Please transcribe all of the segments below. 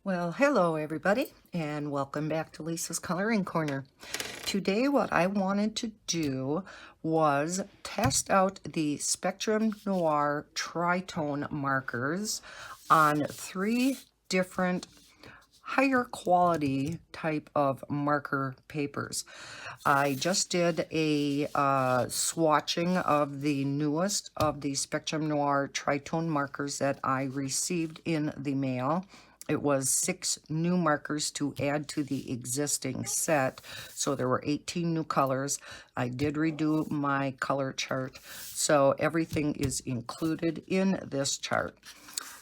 Well, hello everybody, and welcome back to Lisa's Coloring Corner. Today what I wanted to do was test out the Spectrum Noir Tri-Tone markers on 3 different higher quality type of marker papers. I just did a swatching of the newest of the Spectrum Noir Tri-Tone markers that I received in the mail. It was 6 new markers to add to the existing set, so there were 18 new colors. I did redo my color chart, so everything is included in this chart.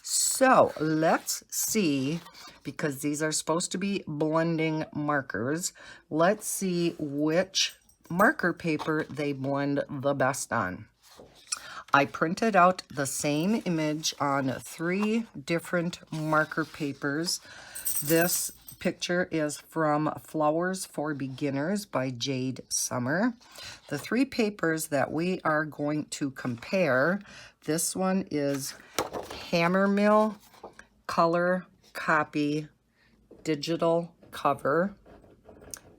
So let's see, because these are supposed to be blending markers, let's see which marker paper they blend the best on. I printed out the same image on 3 different marker papers. This picture is from Flowers for Beginners by Jade Summer. The 3 papers that we are going to compare, this one is Hammermill Color Copy Digital Cover.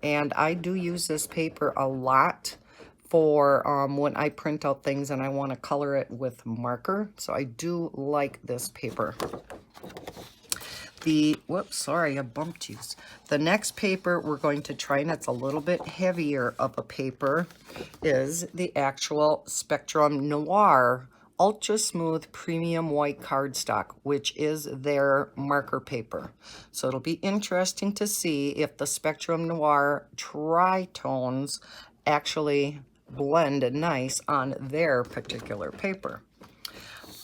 And I do use this paper a lot for when I print out things and I want to color it with marker. So I do like this paper. Whoops, sorry, I bumped you. The next paper we're going to try, and it's a little bit heavier of a paper, is the actual Spectrum Noir Ultra Smooth Premium White Cardstock, which is their marker paper. So it'll be interesting to see if the Spectrum Noir Tri-Tones actually blend nice on their particular paper.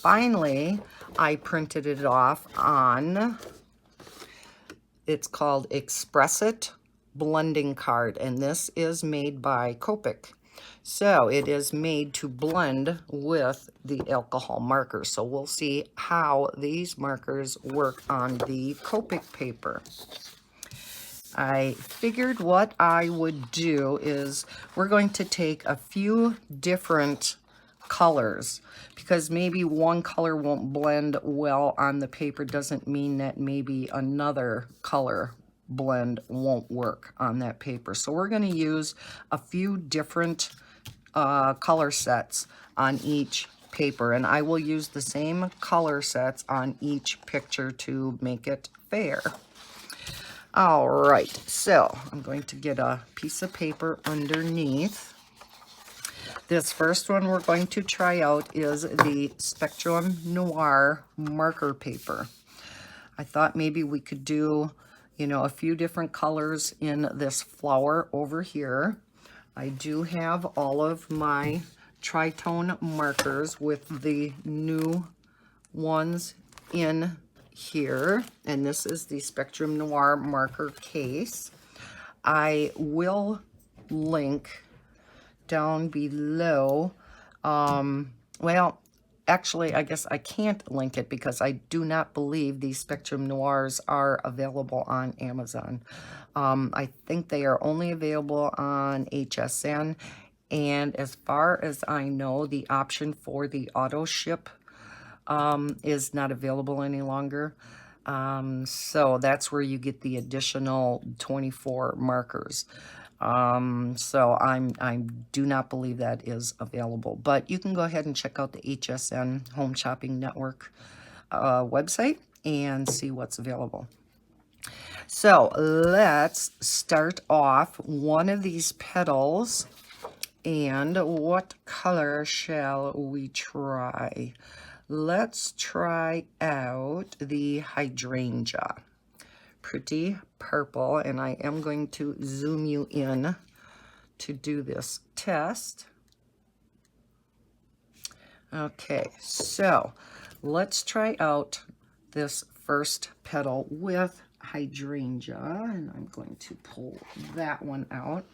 Finally, I printed it off on, it's called Express It blending card, and this is made by Copic. So it is made to blend with the alcohol markers. So we'll see how these markers work on the Copic paper. I figured what I would do is we're going to take a few different colors, because maybe one color won't blend well on the paper doesn't mean that maybe another color blend won't work on that paper. So we're going to use a few different color sets on each paper, and I will use the same color sets on each picture to make it fair. All right, so I'm going to get a piece of paper underneath. This first one we're going to try out is the Spectrum Noir marker paper. I thought maybe we could do, a few different colors in this flower over here. I do have all of my Tri-Tone markers with the new ones in here, and this is the Spectrum Noir marker case. I will link down below, well, actually, I guess I can't link it because I do not believe these Spectrum Noirs are available on Amazon. I think they are only available on HSN, and as far as I know, the option for the auto ship is not available any longer. So that's where you get the additional 24 markers. So I do not believe that is available, but you can go ahead and check out the HSN Home Shopping Network website and see what's available. So let's start off one of these petals, and what color shall we try? Let's try out the hydrangea. Pretty purple, and I am going to zoom you in to do this test. Okay, so let's try out this first petal with hydrangea, and I'm going to pull that one out.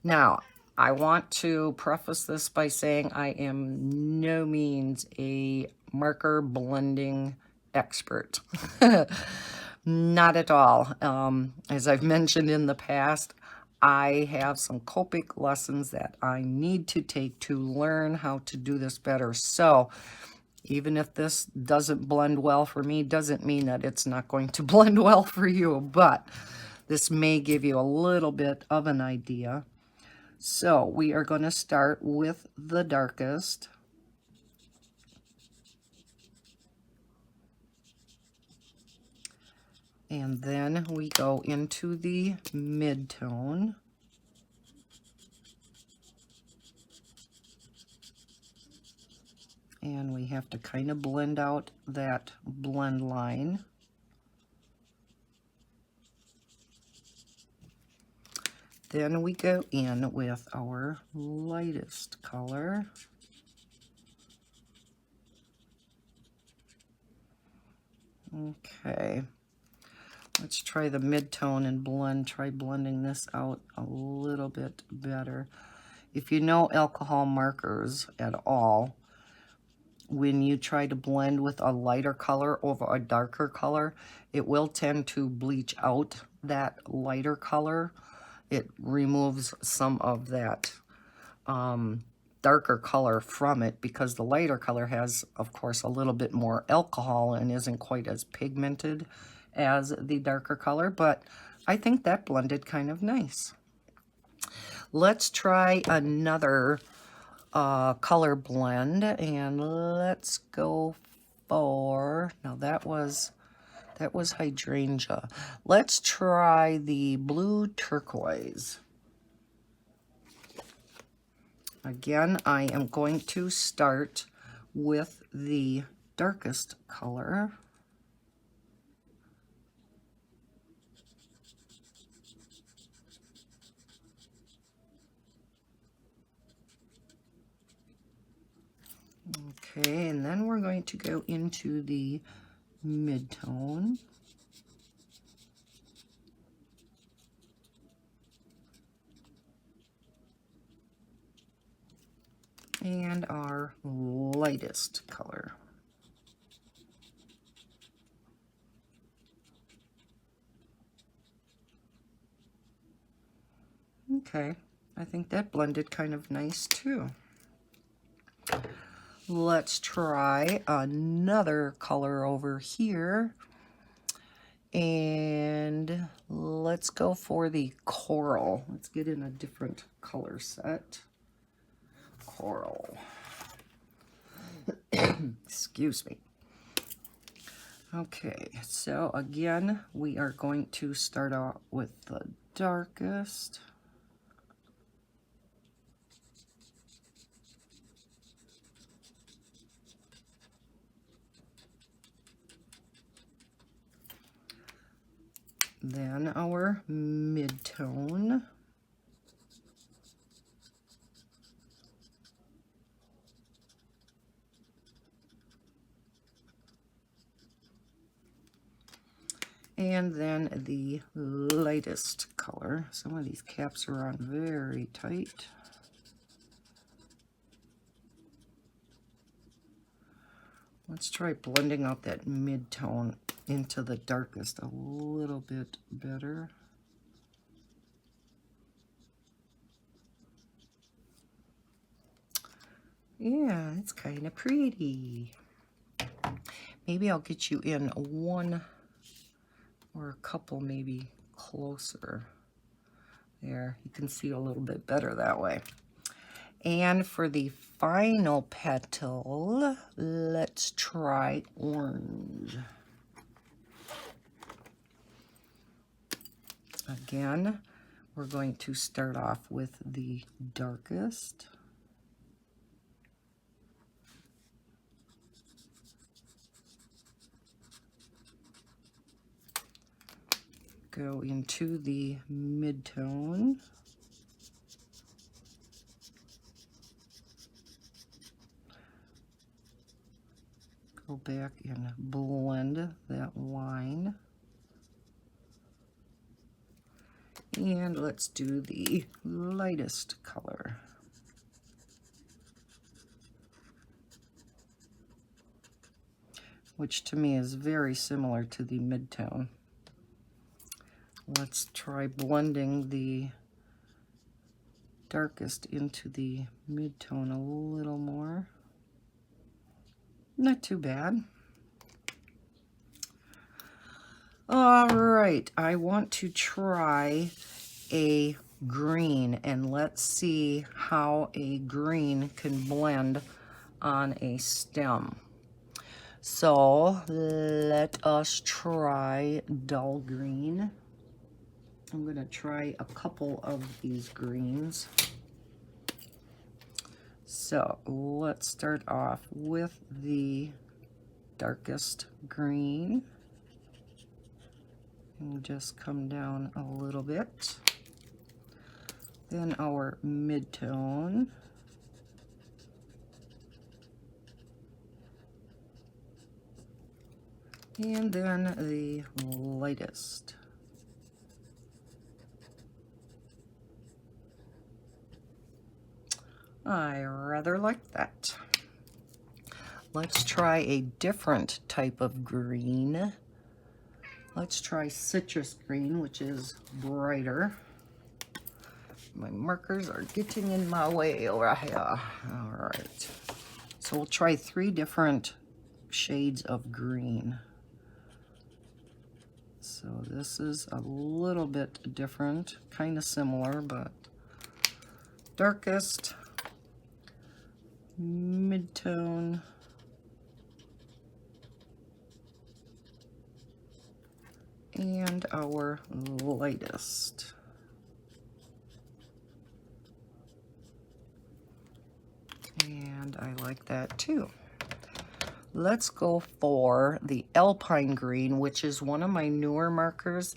Now, I want to preface this by saying I am no means a marker blending expert. Not at all. As I've mentioned in the past, I have some Copic lessons that I need to take to learn how to do this better. So Even if this doesn't blend well for me, doesn't mean that it's not going to blend well for you, but this may give you a little bit of an idea. So we are going to start with the darkest. And then we go into the mid-tone. And we have to kind of blend out that blend line. Then we go in with our lightest color. Okay. Let's try the mid-tone and try blending this out a little bit better. If you know alcohol markers at all, when you try to blend with a lighter color over a darker color, it will tend to bleach out that lighter color. It removes some of that darker color from it because the lighter color has, of course, a little bit more alcohol and isn't quite as pigmented as the darker color, but I think that blended kind of nice. Let's try another color blend, and let's go for, now that was hydrangea. Let's try the blue turquoise. Again, I am going to start with the darkest color. Okay, and then we're going to go into the mid-tone. And our lightest color. Okay, I think that blended kind of nice too. Let's try another color over here. And let's go for the coral. Let's get in a different color set. Coral. Excuse me. Okay, so again, we are going to start out with the darkest. Then our mid-tone. And then the lightest color. Some of these caps are on very tight. Let's try blending out that mid-tone into the darkest a little bit better. Yeah, it's kind of pretty. Maybe I'll get you in one or a couple maybe closer. There, you can see a little bit better that way. And for the final petal, let's try orange. Again, we're going to start off with the darkest. Go into the mid-tone. Go back and blend that line. And let's do the lightest color. Which to me is very similar to the mid-tone. Let's try blending the darkest into the mid-tone a little more. Not too bad. All right, I want to try a green, and let's see how a green can blend on a stem. So let us try dull green. I'm going to try a couple of these greens. So let's start off with the darkest green. And just come down a little bit. Then our mid-tone. And then the lightest. I rather like that. Let's try a different type of green. Let's try citrus green, which is brighter. My markers are getting in my way over here. All right. So we'll try 3 different shades of green. So this is a little bit different, kind of similar, but darkest, mid-tone, and our lightest. And I like that too. Let's go for the Alpine Green, which is one of my newer markers.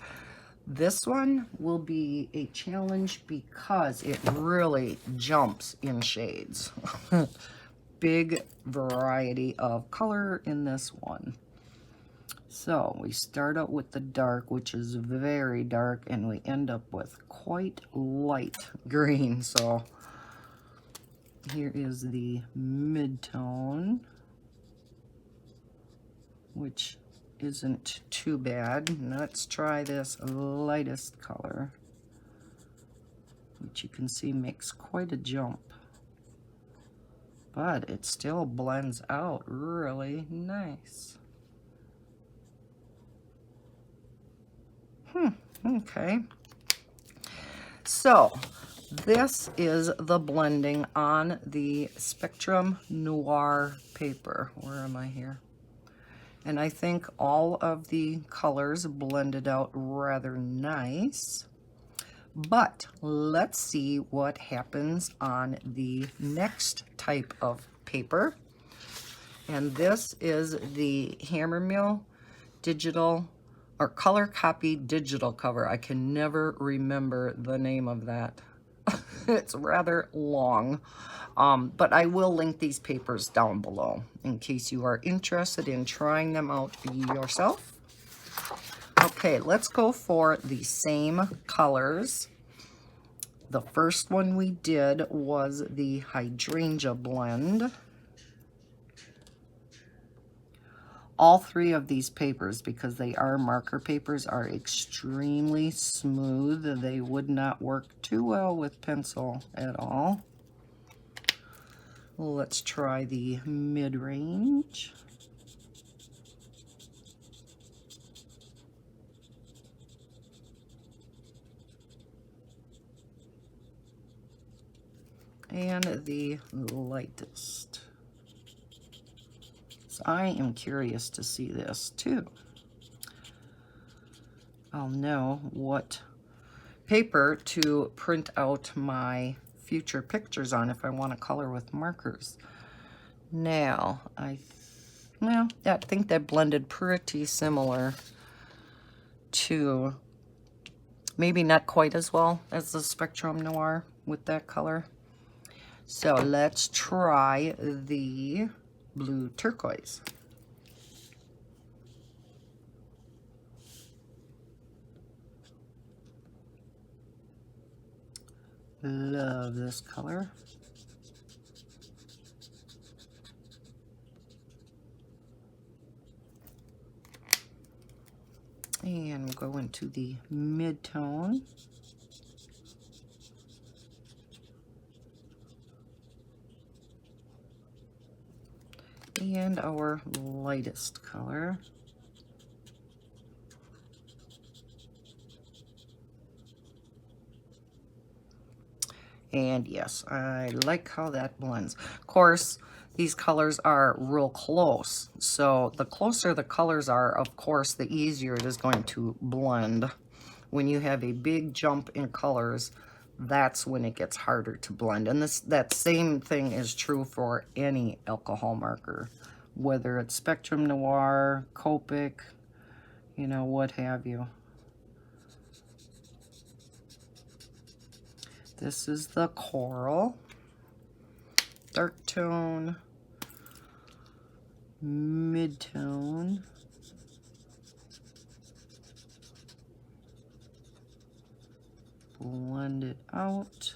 This one will be a challenge because it really jumps in shades. Big variety of color in this one. So we start out with the dark, which is very dark, and we end up with quite light green. So here is the mid-tone, which isn't too bad. Let's try this lightest color, which you can see makes quite a jump, but it still blends out really nice. Okay. So this is the blending on the Spectrum Noir paper. Where am I here? And I think all of the colors blended out rather nice. But let's see what happens on the next type of paper. And this is the Hammermill digital or color copy digital cover. I can never remember the name of that. It's rather long, but I will link these papers down below in case you are interested in trying them out yourself. Okay, let's go for the same colors. The first one we did was the hydrangea blend. All 3 of these papers, because they are marker papers, are extremely smooth. They would not work too well with pencil at all. Let's try the mid-range. And the lightest. So I am curious to see this too. I'll know what paper to print out my future pictures on if I want to color with markers. Now, I think that blended pretty similar to, maybe not quite as well as the Spectrum Noir with that color. So let's try the blue turquoise. Love this color. And we'll go into the mid-tone. And our lightest color. And yes, I like how that blends. Of course, these colors are real close. So the closer the colors are, of course, the easier it is going to blend. When you have a big jump in colors, that's when it gets harder to blend. And that same thing is true for any alcohol marker, whether it's Spectrum Noir, Copic, you know, what have you. This is the coral, dark tone, mid-tone, blend it out,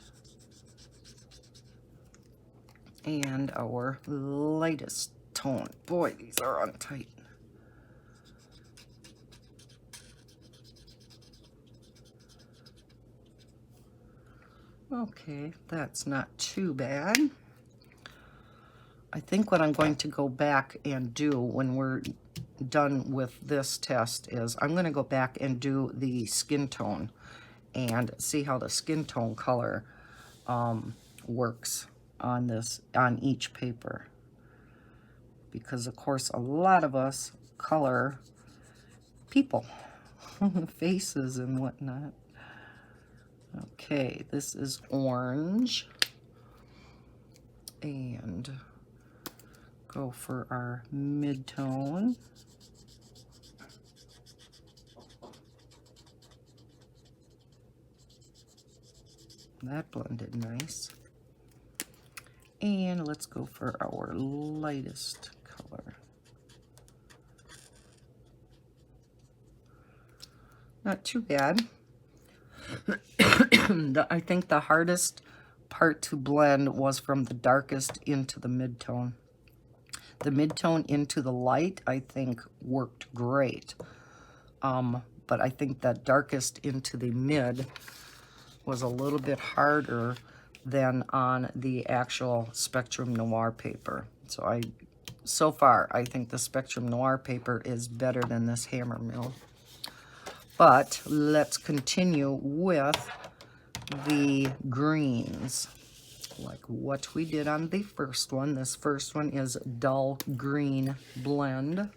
and our lightest tone. Boy, these are on tight. Okay, that's not too bad. I think what I'm going to go back and do when we're done with this test is I'm going to go back and do the skin tone and see how the skin tone color works on this, on each paper. Because of course a lot of us color people, faces and whatnot. Okay, this is orange. And go for our mid-tone. That blended nice. And let's go for our lightest color. Not too bad. I think the hardest part to blend was from the darkest into the mid-tone. The mid-tone into the light, I think, worked great. But I think that darkest into the mid was a little bit harder than on the actual Spectrum Noir paper. So far, I think the Spectrum Noir paper is better than this Hammermill. But let's continue with the greens, like what we did on the first one. This first one is dull green blend.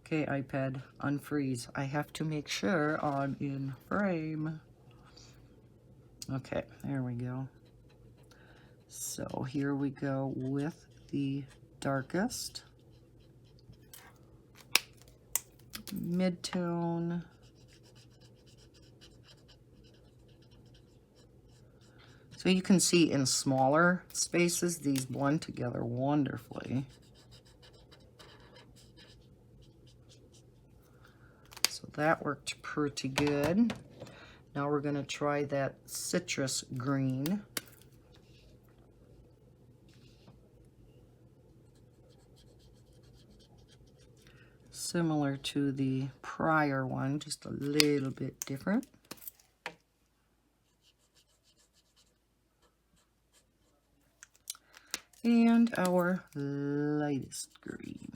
Okay, iPad, unfreeze. I have to make sure I'm in frame. Okay, there we go. So here we go with the darkest. Mid-tone. So you can see in smaller spaces, these blend together wonderfully. So that worked pretty good. Now we're going to try that citrus green. Similar to the prior one, just a little bit different. And our lightest green.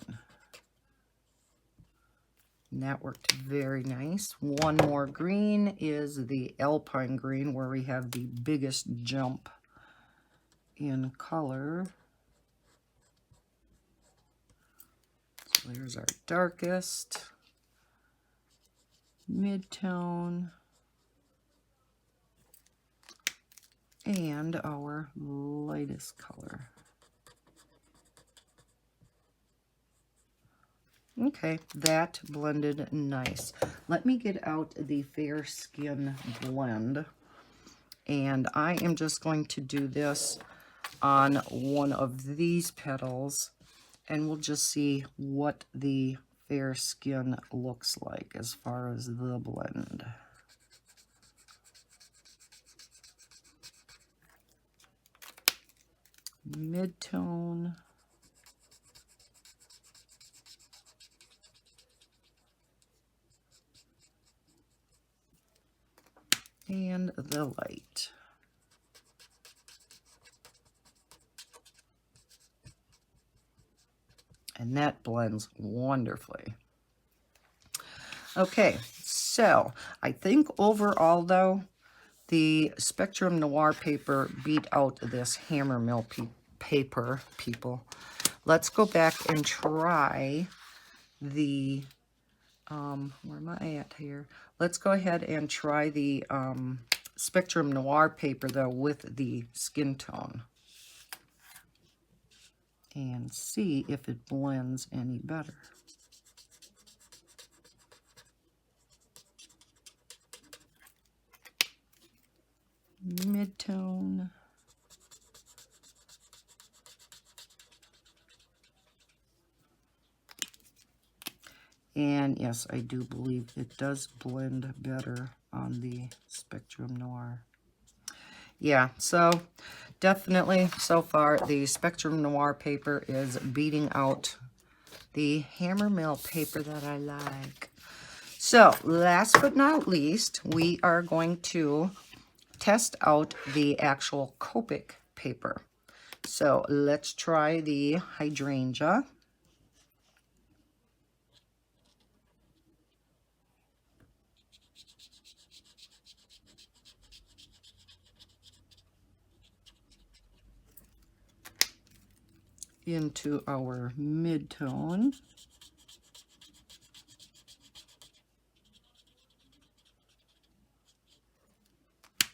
And that worked very nice. One more green is the alpine green, where we have the biggest jump in color. So here's our darkest, mid-tone, and our lightest color. Okay, that blended nice. Let me get out the Fair Skin blend, and I am just going to do this on one of these petals, and we'll just see what the Fair Skin looks like as far as the blend. Mid-tone. And the light. And that blends wonderfully. Okay, so I think overall though, the Spectrum Noir paper beat out this Hammermill paper, people. Let's go back and try the, where am I at here? Let's go ahead and try the Spectrum Noir paper though with the skin tone. And see if it blends any better. Mid-tone. And yes, I do believe it does blend better on the Spectrum Noir. Yeah, so definitely so far the Spectrum Noir paper is beating out the Hammermill paper that I like. So last but not least, we are going to test out the actual Copic paper. So let's try the hydrangea. Into our mid-tone.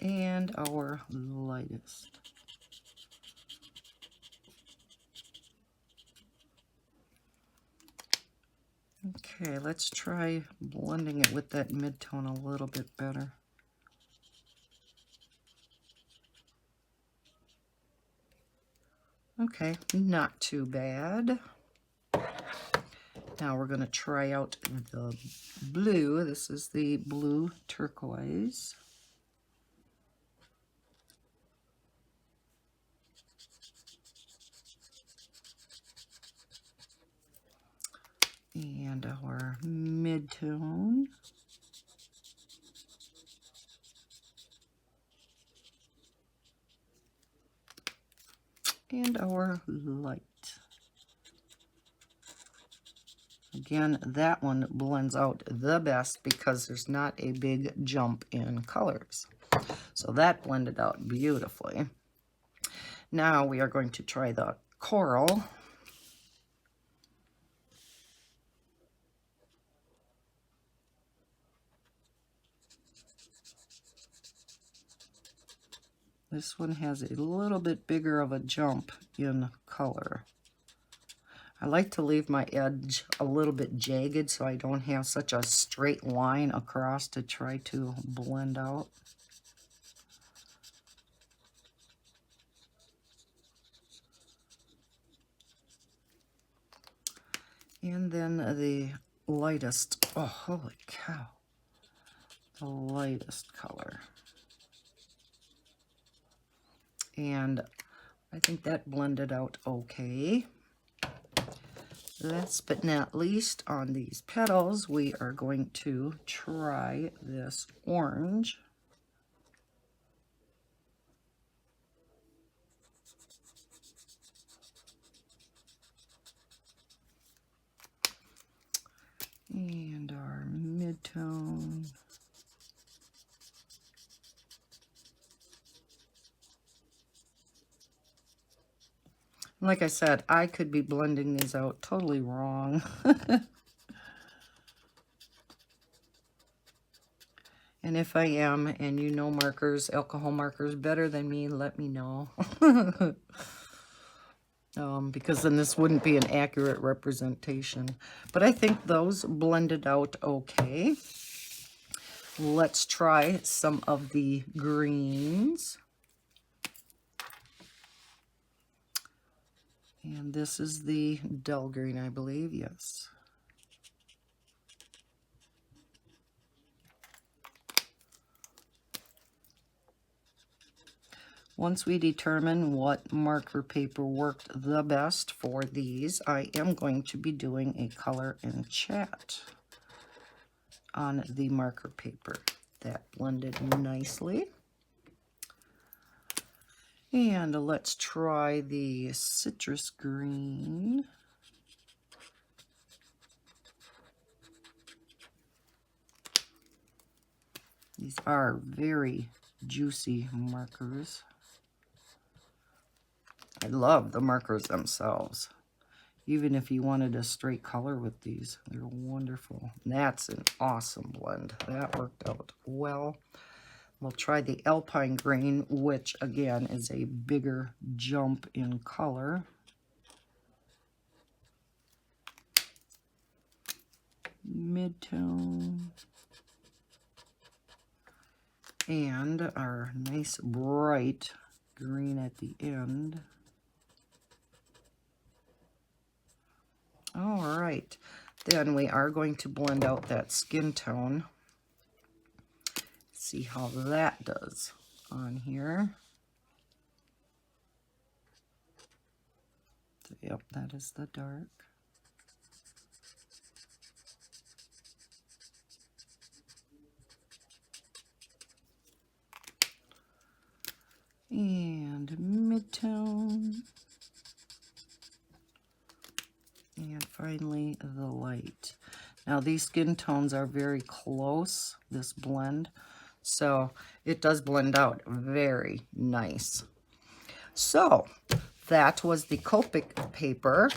And our lightest. Okay, let's try blending it with that mid-tone a little bit better. Okay, not too bad. Now we're going to try out the blue. This is the blue turquoise. And our mid-tone. And our light. Again, that one blends out the best because there's not a big jump in colors. So that blended out beautifully. Now we are going to try the coral. This one has a little bit bigger of a jump in color. I like to leave my edge a little bit jagged so I don't have such a straight line across to try to blend out. And then the lightest, oh holy cow, the lightest color. And I think that blended out okay. Last but not least, on these petals, we are going to try this orange. And our mid-tone. Like I said, I could be blending these out totally wrong. And if I am, and you know markers, alcohol markers better than me, let me know. Because then this wouldn't be an accurate representation. But I think those blended out okay. Let's try some of the greens. And this is the dull green, I believe, yes. Once we determine what marker paper worked the best for these, I am going to be doing a color and chat on the marker paper. That blended nicely. And let's try the citrus green. These are very juicy markers. I love the markers themselves. Even if you wanted a straight color with these, they're wonderful. That's an awesome blend. That worked out well. We'll try the Alpine Green, which again is a bigger jump in color. Mid-tone. And our nice bright green at the end. All right, then we are going to blend out that skin tone. See how that does on here. So, yep, that is the dark. And mid-tone. And finally, the light. Now, these skin tones are very close, this blend, so it does blend out very nice. So, that was the Copic paper.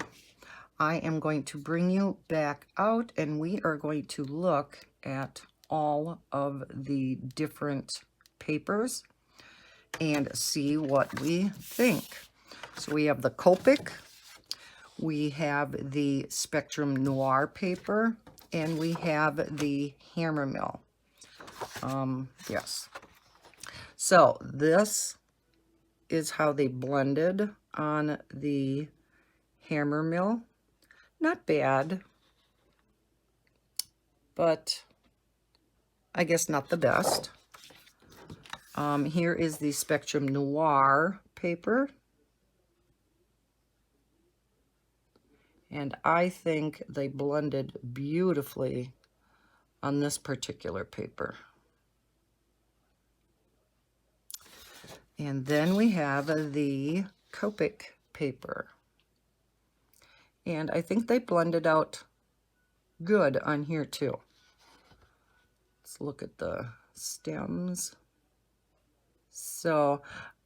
I am going to bring you back out, and we are going to look at all of the different papers and see what we think. So, we have the Copic. We have the Spectrum Noir paper, and we have the Hammermill. Yes. So this is how they blended on the Hammermill. Not bad, but I guess not the best. Here is the Spectrum Noir paper. And I think they blended beautifully on this particular paper. And then we have the Copic paper. And I think they blended out good on here too. Let's look at the stems. So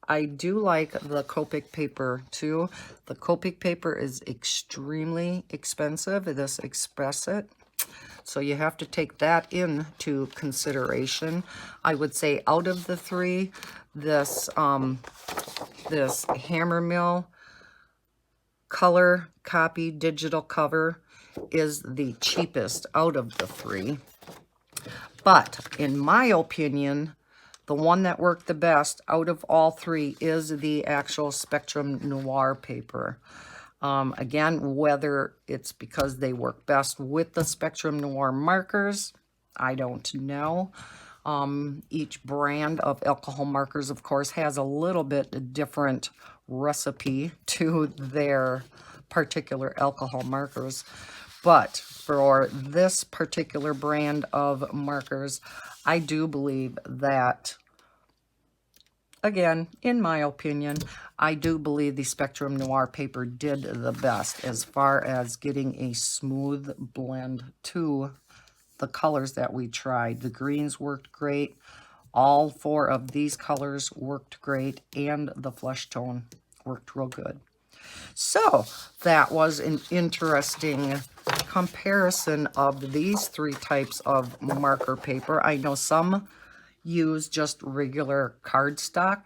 I do like the Copic paper too. The Copic paper is extremely expensive, this Express It. So you have to take that into consideration. I would say out of the three, this Hammermill color copy digital cover is the cheapest out of the three. But in my opinion, the one that worked the best out of all three is the actual Spectrum Noir paper. Again, whether it's because they work best with the Spectrum Noir markers, I don't know. Each brand of alcohol markers, of course, has a little bit different recipe to their particular alcohol markers. But for this particular brand of markers, I do believe that, again, in my opinion, I do believe the Spectrum Noir paper did the best as far as getting a smooth blend to the colors that we tried. The greens worked great. All four of these colors worked great, and the flesh tone worked real good. So that was an interesting comparison of these three types of marker paper. I know some use just regular cardstock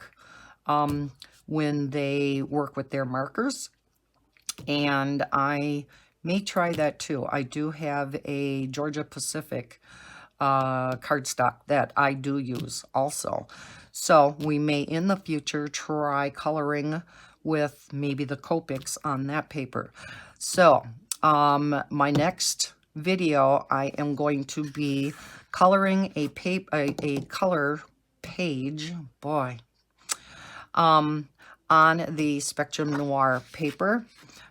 when they work with their markers, and I may try that too. I do have a Georgia Pacific cardstock that I do use also. So we may in the future try coloring with maybe the Copics on that paper. So my next video, I am going to be coloring a color page, boy, on the Spectrum Noir paper.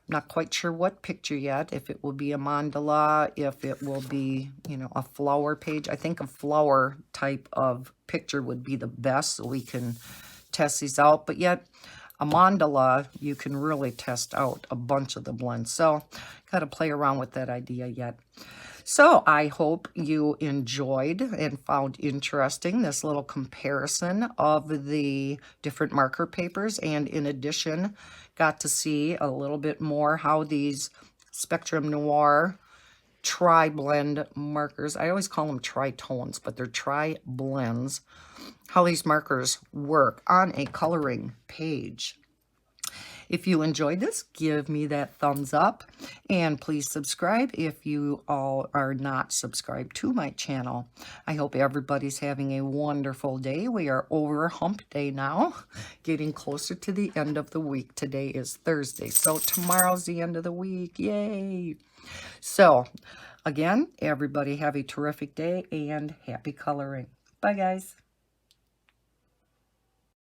I'm not quite sure what picture yet, if it will be a mandala, if it will be, you know, a flower page. I think a flower type of picture would be the best, so we can test these out. But yet, a mandala, you can really test out a bunch of the blends. So got to play around with that idea yet. So I hope you enjoyed and found interesting this little comparison of the different marker papers, and in addition got to see a little bit more how these Spectrum Noir Tri-Blend markers, I always call them tri-tones, but they're tri-blends, how these markers work on a coloring page. If you enjoyed this, give me that thumbs up, and please subscribe if you all are not subscribed to my channel. I hope everybody's having a wonderful day. We are over hump day now, getting closer to the end of the week. Today is Thursday, so tomorrow's the end of the week. Yay! So, again, everybody have a terrific day and happy coloring. Bye, guys.